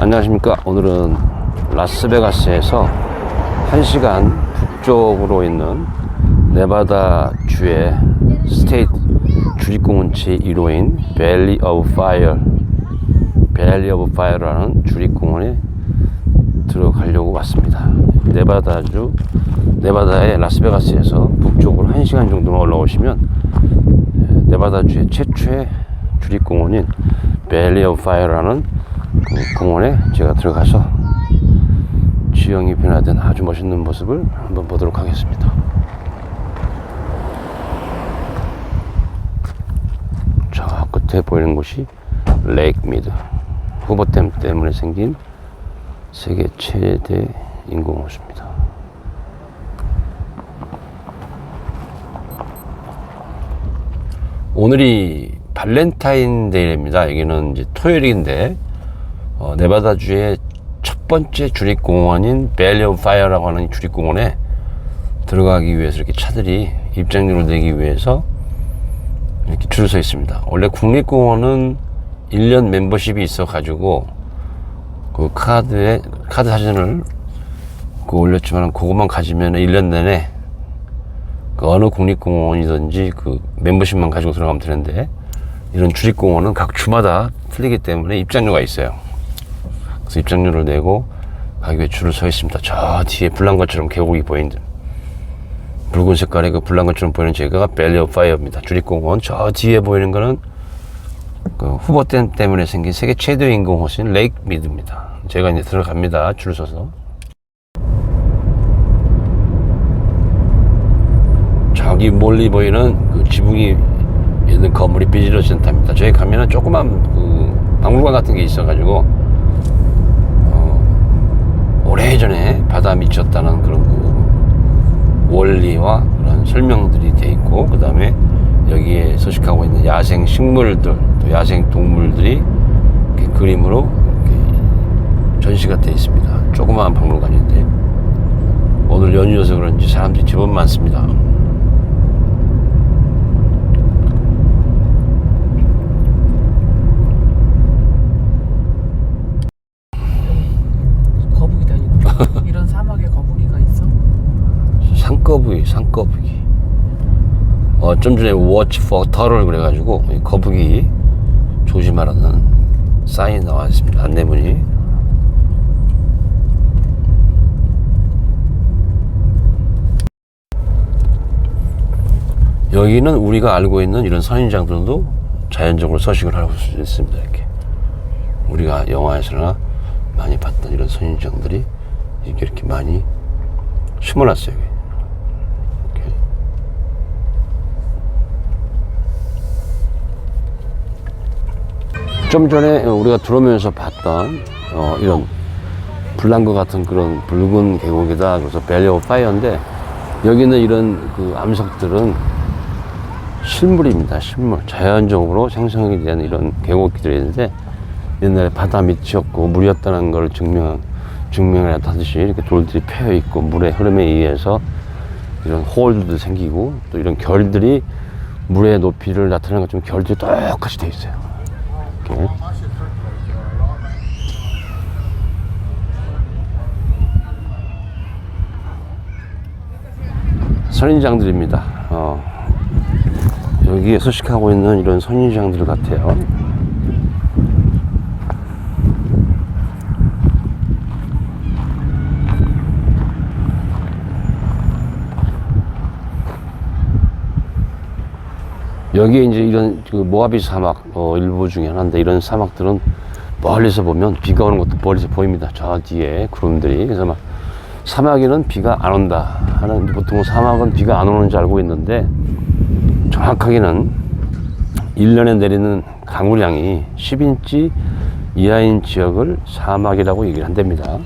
안녕하십니까. 오늘은 라스베가스에서 1시간 북쪽으로 있는 네바다 주의 스테이트 주립공원 제1호인 밸리 오브 파이어라는 주립공원에 들어가려고 왔습니다. 네바다의 라스베가스에서 북쪽으로 1시간 정도만 올라오시면 네바다주의 최초의 주립공원인 밸리 오브 파이어라는 그 공원에 제가 들어가서 지형이 변화된 아주 멋있는 모습을 한번 보도록 하겠습니다. 저 끝에 보이는 곳이 레이크 미드, 후보댐 때문에 생긴 세계 최대 인공호수입니다. 오늘이 발렌타인데이입니다. 여기는 이제 토요일인데 네바다주의 첫 번째 주립공원인 밸리 오브 파이어라고 하는 주립공원에 들어가기 위해서 이렇게 차들이 입장료를 내기 위해서 이렇게 줄을 서 있습니다. 원래 국립공원은 1년 멤버십이 있어 가지고 그 카드 사진을 올렸지만 그것만 가지면 1년 내내 그 어느 국립공원이든지 그 멤버십만 가지고 들어가면 되는데, 이런 주립공원은 각 주마다 틀리기 때문에 입장료가 있어요. 그래서 입장료를 내고 가기 위해 줄을 서 있습니다. 저 뒤에 불난 것처럼 계곡이 보이는 붉은 색깔의 그 불난 것처럼 보이는 제가 밸리 오브 파이어입니다. 주립공원 저 뒤에 보이는 거는 그 후보댐 때문에 생긴 세계 최대 인공호수인 레이크 미드입니다. 제가 이제 들어갑니다. 줄 서서. 저기 멀리 보이는 그 지붕이 있는 건물이 비즈니스 센터입니다. 저기 가면은 조그만 그 박물관 같은 게 있어가지고 오래전에 바다 미쳤다는 그런 그 원리와 그런 설명들이 돼 있고, 그 다음에 여기에 서식하고 있는 야생 식물들, 또 야생 동물들이 이렇게 그림으로 이렇게 전시가 돼 있습니다. 조그마한 박물관인데 오늘 연휴여서 그런지 사람들이 제법 많습니다. 이런 사막에 거북이가 있어? 산거북이. 좀 전에 watch for turtle 그래가지고 거북이 조심하라는 사인이 나와 있습니다. 안내문이. 여기는 우리가 알고 있는 이런 선인장들도 자연적으로 서식을 하고 있습니다. 이렇게 우리가 영화에서나 많이 봤던 이런 선인장들이 이렇게 많이 심어놨어요. 이렇게. 좀 전에 우리가 들어오면서 봤던 이런 불난 것 같은 그런 붉은 계곡이다. 그래서 밸리 오브 파이어인데, 여기는 이런 그 암석들은 실물입니다. 실물. 자연적으로 생성이 된 이런 계곡들이 있는데, 옛날에 바다 밑이었고 물이었다는 걸 증명을 하듯이 이렇게 돌들이 패여 있고, 물의 흐름에 의해서 이런 홀들도 생기고, 또 이런 결들이 물의 높이를 나타내는 것처럼 결들이 똑같이 되어 있어요. 이렇게. 선인장들입니다. 여기에 서식하고 있는 이런 선인장들 같아요. 여기에 이제 이런 그 모하비 사막 일부 중에 하나인데, 이런 사막들은 멀리서 보면 비가 오는 것도 멀리서 보입니다. 저 뒤에 구름들이. 그래서 막 사막에는 비가 안 온다 하는, 보통 사막은 비가 안 오는 줄 알고 있는데, 정확하게는 1년에 내리는 강우량이 10인치 이하인 지역을 사막이라고 얘기를 한답니다.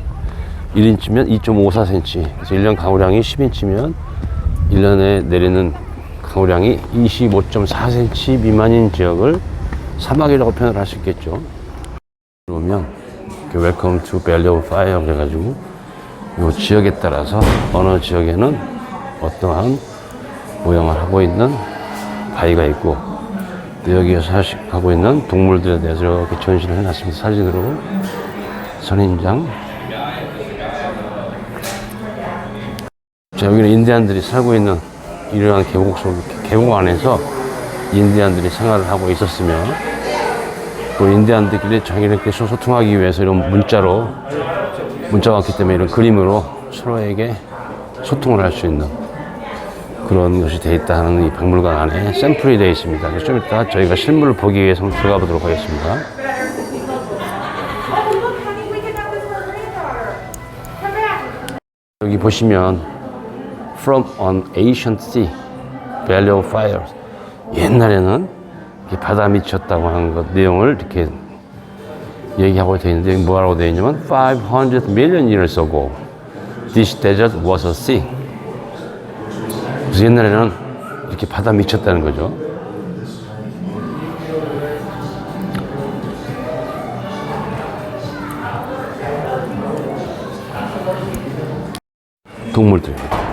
1인치면 2.54cm. 그래서 1년 강우량이 10인치면 1년에 내리는 강우량이 25.4cm 미만인 지역을 사막이라고 표현을 할 수 있겠죠. 그러면 웰컴 투 밸리 오브 파이어 그래가지고 이 지역에 따라서 어느 지역에는 어떠한 모양을 하고 있는 바위가 있고, 또 여기에서 하고 있는 동물들에 대해서 이렇게 전시를 해놨습니다. 사진으로 선인장. 자, 여기는 인디안들이 살고 있는 이러한 계곡 안에서 인디안들이 생활을 하고 있었으며, 또 인디안들끼리 자기네끼리 소통하기 위해서 이런 문자가 왔기 때문에 이런 그림으로 서로에게 소통을 할 수 있는 그런 것이 되어 있다는 이 박물관 안에 샘플이 되어 있습니다. 그래서 좀 이따 저희가 실물을 보기 위해서 한번 들어가 보도록 하겠습니다. 여기 보시면 From an ancient sea, Valley of Fire. 옛날에는 이렇게 바다 미쳤다고 하는 것 내용을 이렇게 얘기하고 되어 있는데, 여기 뭐라고 되어 있냐면 500 million years ago, this desert was a sea. 그래서 옛날에는 이렇게 바다 미쳤다는 거죠. 동물들입니다.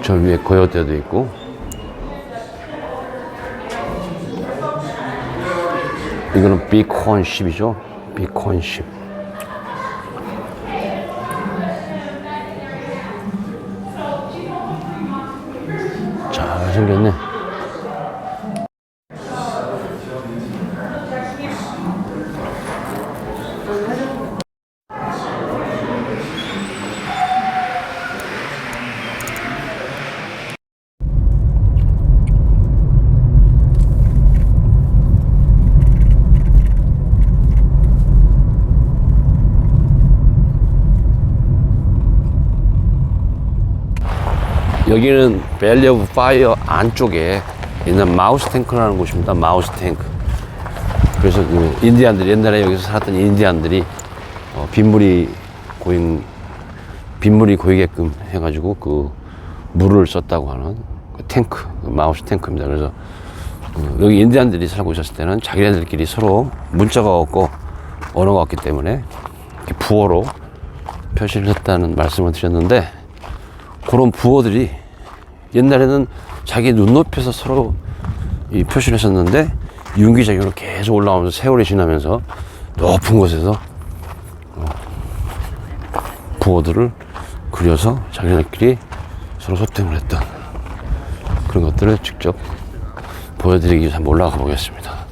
저 위에 고요대도 있고, 이거는 비콘십이죠. 비콘십. 잘 생겼네. 여기는 밸리 오브 파이어 안쪽에 있는 마우스 탱크라는 곳입니다. 마우스 탱크. 그래서 그 인디안들이, 옛날에 여기서 살았던 인디안들이 빗물이 고이게끔 해가지고 그 물을 썼다고 하는 그 탱크, 그 마우스 탱크입니다. 그래서 여기 인디안들이 살고 있었을 때는 자기네들끼리 서로 문자가 없고 언어가 없기 때문에 이렇게 부어로 표시를 했다는 말씀을 드렸는데, 그런 부어들이 옛날에는 자기 눈높이에서 서로 이 표시를 했었는데, 윤기적으로 계속 올라오면서 세월이 지나면서 높은 곳에서 부어들을 그려서 자기네끼리 서로 소통을 했던 그런 것들을 직접 보여드리기 위해서 한번 올라가 보겠습니다.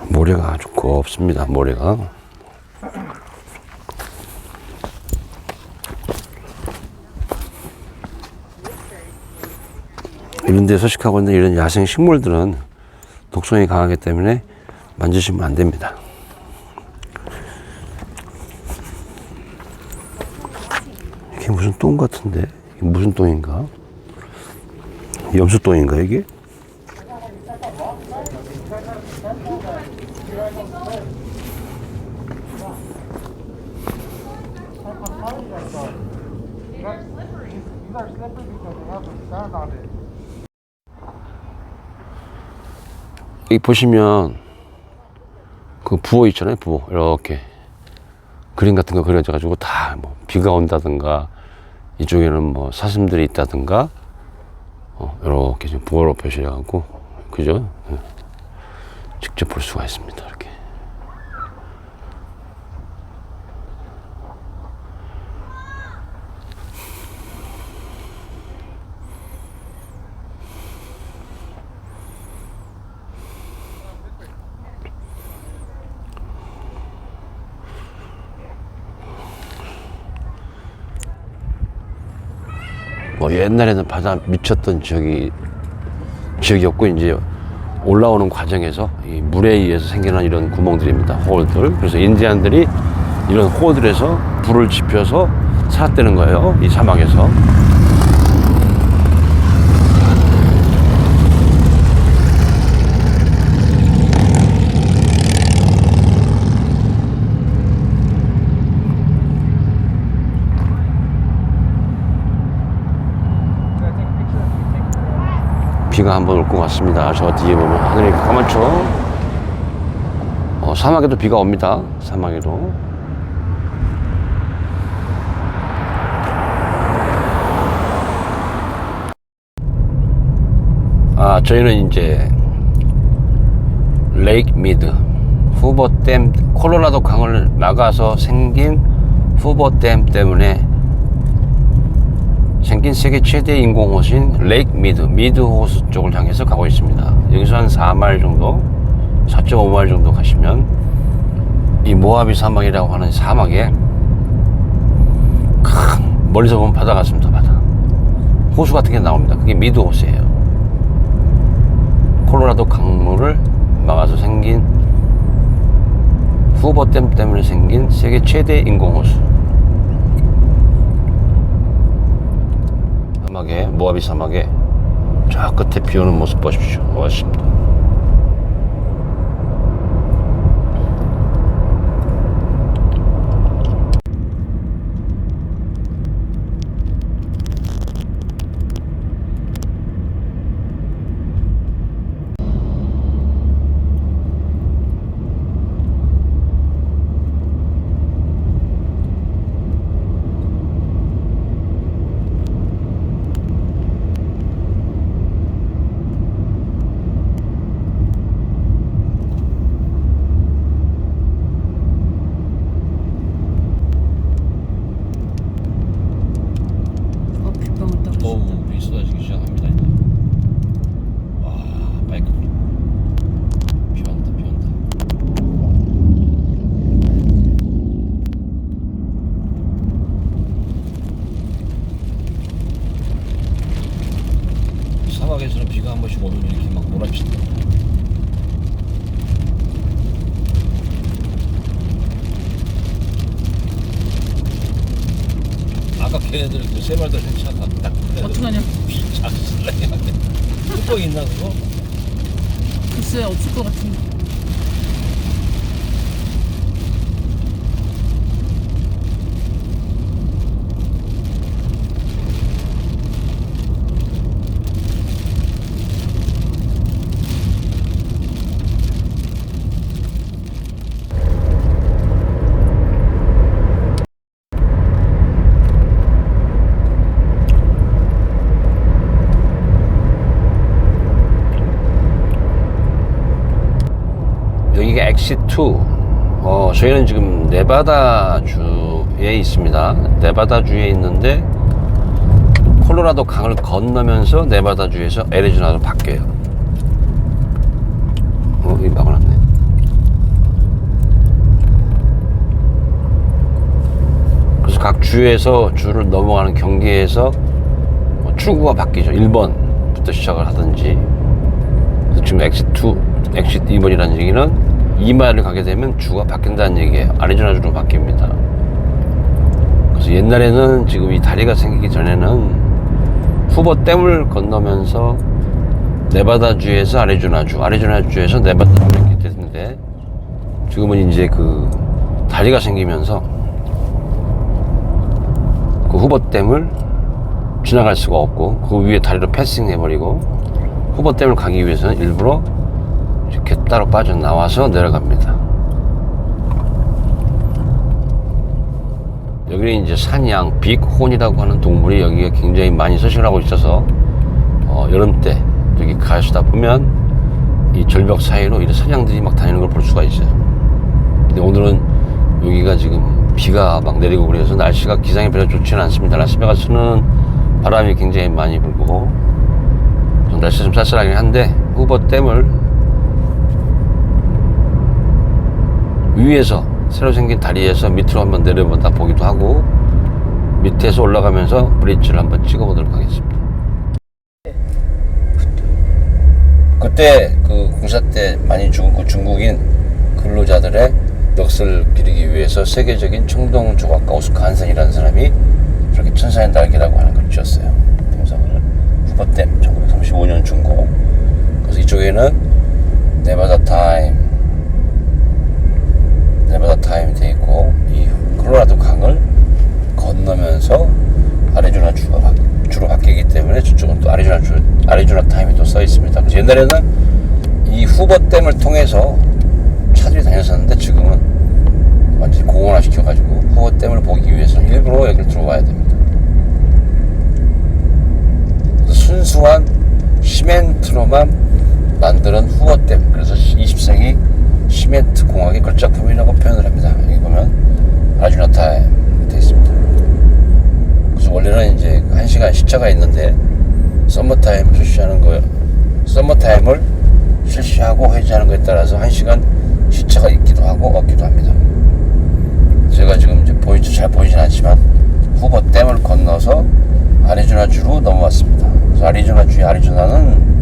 모래가 아주 곱습니다. 모래가. 이런 데 서식하고 있는 이런 야생 식물들은 독성이 강하기 때문에 만지시면 안 됩니다. 이게 무슨 똥 같은데? 이게 무슨 똥인가? 염소똥인가 이게? 여기 보시면 그 부어 있잖아요. 부어 이렇게 그림 같은 거 그려져 가지고 다 뭐 비가 온다든가 이쪽에는 뭐 사슴들이 있다든가 이렇게 지금 부어로 표시해 갖고, 그죠? 직접 볼 수가 있습니다. 이렇게. 뭐 옛날에는 바다 미쳤던 지역이었고, 이제 올라오는 과정에서 이 물에 의해서 생겨난 이런 구멍들입니다. 홀들. 그래서 인디안들이 이런 홀들에서 불을 지펴서 살았다는 거예요. 이 사막에서. 비가 한번 올 것 같습니다. 저 뒤에 보면 하늘이 까맣죠? 사막에도 비가 옵니다. 사막에도. 저희는 이제 레이크 미드 후보댐, 콜로라도 강을 막아서 생긴 후보댐 때문에 생긴 세계 최대 인공호수인 레이크 미드 호수 쪽을 향해서 가고 있습니다. 여기서 한 4마일 정도, 4.5마일 정도 가시면 이 모하비 사막이라고 하는 사막에 큰 멀리서 보면 바다 같습니다. 바다, 호수 같은 게 나옵니다. 그게 미드 호수예요. 콜로라도 강물을 막아서 생긴 후보댐 때문에 생긴 세계 최대 인공호수. 사막에, 모하비 사막에 저 끝에 비 오는 모습 보십시오. 멋있습니다. 빗방울 떨어진다. 어우, 비 쏟아지기 시작합니다. 이제. 와, 바이크 비 온다, 비 온다. 사막에서는 비가 한 번씩 오면 이렇게 막 몰아친다. 아까 걔네들 그 세 마리들 괜찮아. 어떡하냐? 뚜껑 있나 그거? 글쎄 없을 것 같은데. 여기가 엑시트 2. 저희는 지금 네바다 주에 있습니다. 네바다 주에 있는데 콜로라도 강을 건너면서 네바다 주에서 애리조나로 바뀌어요. 여기 막아놨네. 그래서 각 주에서 주를 넘어가는 경계에서 출구가 바뀌죠. 1번부터 시작을 하든지. 그래서 지금 엑시트 2, 엑시트 2번이라는 얘기는 2마일을 가게 되면 주가 바뀐다는 얘기예요. 아리조나주로 바뀝니다. 그래서 옛날에는 지금 이 다리가 생기기 전에는 후보댐을 건너면서 네바다주에서 아리조나주에서 네바다주로 이렇게 됐는데, 지금은 이제 그 다리가 생기면서 그 후보댐을 지나갈 수가 없고 그 위에 다리로 패싱해버리고 후보댐을 가기 위해서는 일부러 이렇게 따로 빠져나와서 내려갑니다. 여기는 이제 산양, 빅혼이라고 하는 동물이 여기에 굉장히 많이 서식을 하고 있어서 여름 때 여기 가시다 보면 이 절벽 사이로 이런 산양들이 막 다니는 걸 볼 수가 있어요. 근데 오늘은 여기가 지금 비가 막 내리고 그래서 날씨가 기상이 별로 좋지는 않습니다. 라스베가스는 바람이 굉장히 많이 불고 좀 날씨가 좀 쌀쌀하긴 한데 후보댐을 위에서 새로 생긴 다리에서 밑으로 한번 내려보다 보기도 하고 밑에서 올라가면서 브릿지를 한번 찍어보도록 하겠습니다. 그때 그 공사 때 많이 죽은 그 중국인 근로자들의 넋을 기리기 위해서 세계적인 청동 조각가 오스카 한센이라는 사람이 저렇게 천사의 날개라고 하는 걸 지었어요. 동상을 후보댐 1935년 준공. 그래서 이쪽에는 네바다 타임이 돼 있고 이 콜로라도 강을 건너면서 아리조나 주로 바뀌기 때문에 저쪽은 또 아리조나 타임이 또 써 있습니다. 그래서 옛날에는 이 후보댐을 통해서 차들이 다녔었는데 지금은 완전히 공원화 시켜가지고 후보댐을 보기 위해서는 일부러 여기를 들어와야 됩니다. 그래서 순수한 시멘트로만 시멘트 공학의 걸작품이라고 표현을 합니다. 여기 보면 아리조나 타임 되어 있습니다. 그래서 원래는 이제 1시간 시차가 있는데 서머타임을 실시하고 해제하는 것에 따라서 1시간 시차가 있기도 하고 없기도 합니다. 제가 지금 이제 잘 보이진 않지만 후보 댐을 건너서 아리조나주로 넘어왔습니다. 그래서 아리조나주의 아리조나는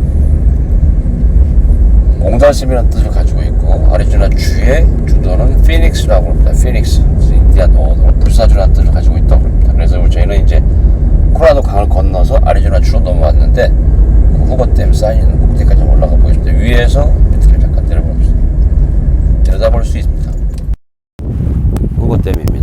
몽달샘이라는 뜻을 가지고 있고, 아리조나주의 주도는 피닉스라고 합니다. 피닉스, 인디안 불사조라는 뜻을 가지고 있다고 합니다. 그래서 저희는 이제 콜로라도 강을 건너서 아리조나주로 넘어왔는데, 그 후보댐 쌓이는 꼭대기까지 올라가 보겠습니다. 위에서 밑을 잠깐 내려다볼 수 있습니다. 후보댐입니다.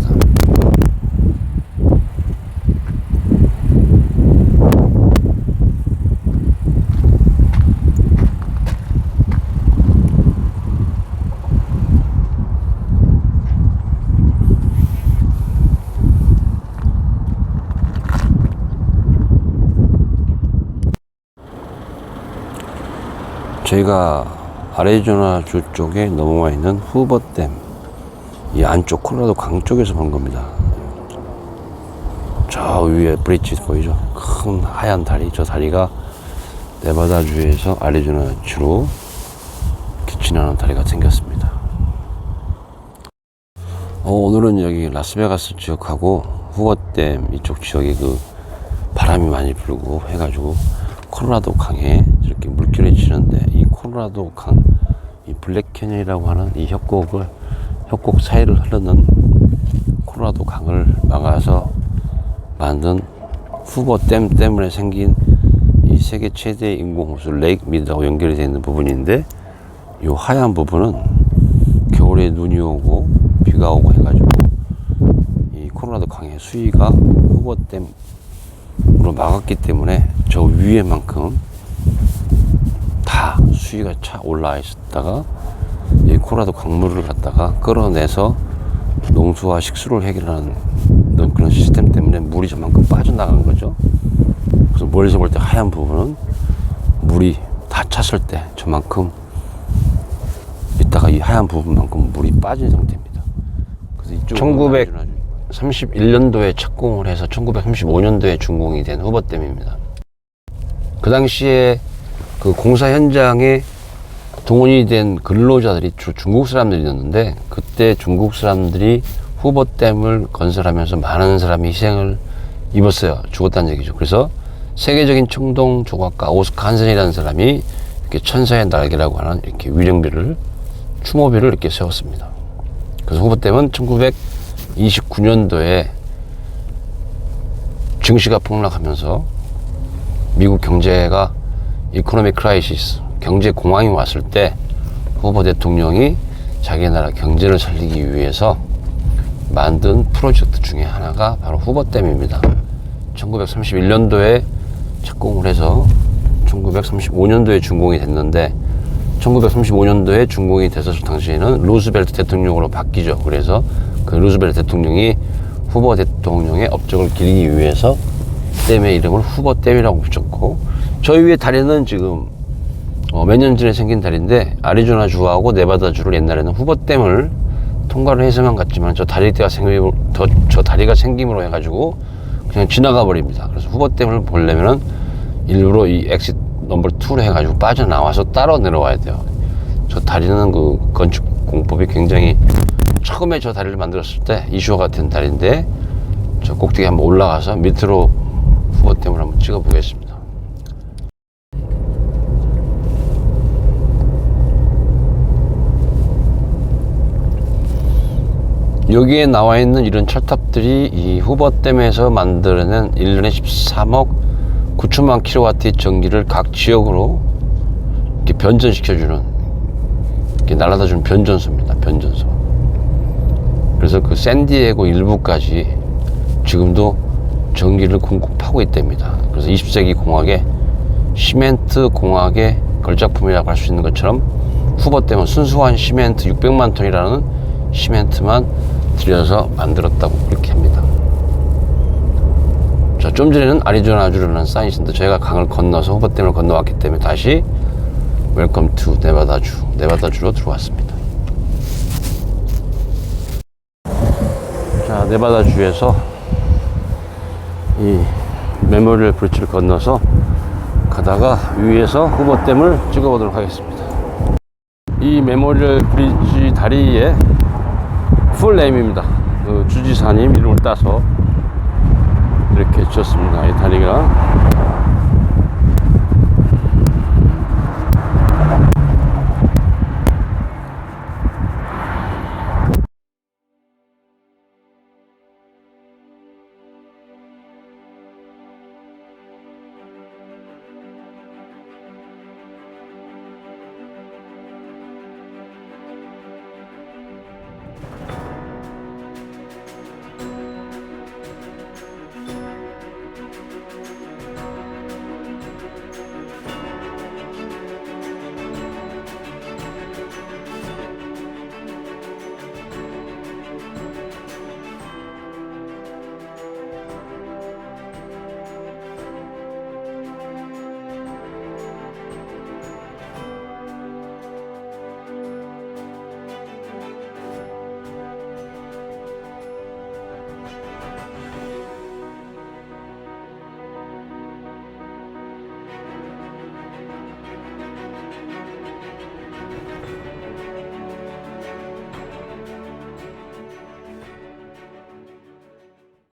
저희가 아리조나주 쪽에 넘어와 있는 후버댐, 이 안쪽 콜로라도 강 쪽에서 본 겁니다. 저 위에 브릿지 보이죠? 큰 하얀 다리, 저 다리가 네바다주에서 아리조나주로 지나는 다리가 생겼습니다. 오늘은 여기 라스베가스 지역하고 후버댐 이쪽 지역에 그 바람이 많이 불고 해가지고 콜로라도 강에 이렇게 물결이 치는데, 이 콜로라도 강, 이 블랙 캐년이라고 하는 이 협곡 사이를 흐르는 콜로라도 강을 막아서 만든 후버댐 때문에 생긴 이 세계 최대의 인공호수 레이크 미드하고 연결이 되어 있는 부분인데, 이 하얀 부분은 겨울에 눈이 오고 비가 오고 해가지고 이 콜로라도 강의 수위가 후버댐 으로 막았기 때문에 저 위에만큼 다 수위가 차 올라와 있었다가 이 콜로라도 강물을 갖다가 끌어내서 농수와 식수를 해결하는 그런 시스템 때문에 물이 저만큼 빠져나간 거죠. 그래서 멀리서 볼 때 하얀 부분은 물이 다 찼을 때 저만큼 이따가 이 하얀 부분만큼 물이 빠진 상태입니다. 그래서 이쪽 1931년도에 착공을 해서 1935년도에 준공이 된 후버댐입니다. 그 당시에 그 공사 현장에 동원이 된 근로자들이 주로 중국 사람들이었는데, 그때 중국 사람들이 후버댐을 건설하면서 많은 사람이 희생을 입었어요. 죽었다는 얘기죠. 그래서 세계적인 청동 조각가 오스카 한센이라는 사람이 이렇게 천사의 날개라고 하는 이렇게 추모비를 이렇게 세웠습니다. 그래서 후버댐은 1929년도에 증시가 폭락하면서 미국 경제가 이코노믹 크라이시스, 경제 공황이 왔을 때 후보 대통령이 자기 나라 경제를 살리기 위해서 만든 프로젝트 중에 하나가 바로 후버댐입니다. 1931년도에 착공을 해서 1935년도에 준공이 됐는데, 1935년도에 준공이 돼서 당시에는 루스벨트 대통령으로 바뀌죠. 그래서 그 루스벨트 대통령이 후보 대통령의 업적을 기리기 위해서 댐의 이름을 후버댐이라고 붙였고, 저 위에 다리는 지금 몇 년 전에 생긴 다리인데, 아리조나 주하고 네바다 주를 옛날에는 후버댐을 통과를 해서만 갔지만 저 다리가 생김으로 해가지고 그냥 지나가 버립니다. 그래서 후버댐을 보려면은 일부러 이 엑시트 넘버 2로 해가지고 빠져나와서 따로 내려와야 돼요. 저 다리는 그 건축 공법이 굉장히, 처음에 저 다리를 만들었을 때 이슈가 된 다리인데, 저 꼭대기 한번 올라가서 밑으로 후버댐을 한번 찍어 보겠습니다. 여기에 나와 있는 이런 철탑들이 이 후버댐에서 만들어낸 1년에 13억 9천만 킬로와트의 전기를 각 지역으로 이렇게 변전시켜주는, 이렇게 날아다주는 변전소입니다. 변전소. 그래서 그 샌디에고 일부까지 지금도 전기를 공급하고 있답니다. 그래서 20세기 공학의 시멘트 공학의 걸작품이라고 할 수 있는 것처럼 후버댐은 순수한 시멘트 600만 톤이라는 시멘트만 들여서 만들었다고 그렇게 합니다. 자, 좀 전에는 아리조나주라는 사인이 있었는데, 저희가 강을 건너서 후버댐을 건너왔기 때문에 다시 웰컴 투 네바다주로 들어왔습니다. 자, 네바다주에서 이 메모리얼 브릿지를 건너서 가다가 위에서 후보댐을 찍어보도록 하겠습니다. 이 메모리얼 브릿지 다리의 풀 네임입니다. 그 주지사님 이름을 따서 이렇게 지었습니다. 이 다리가.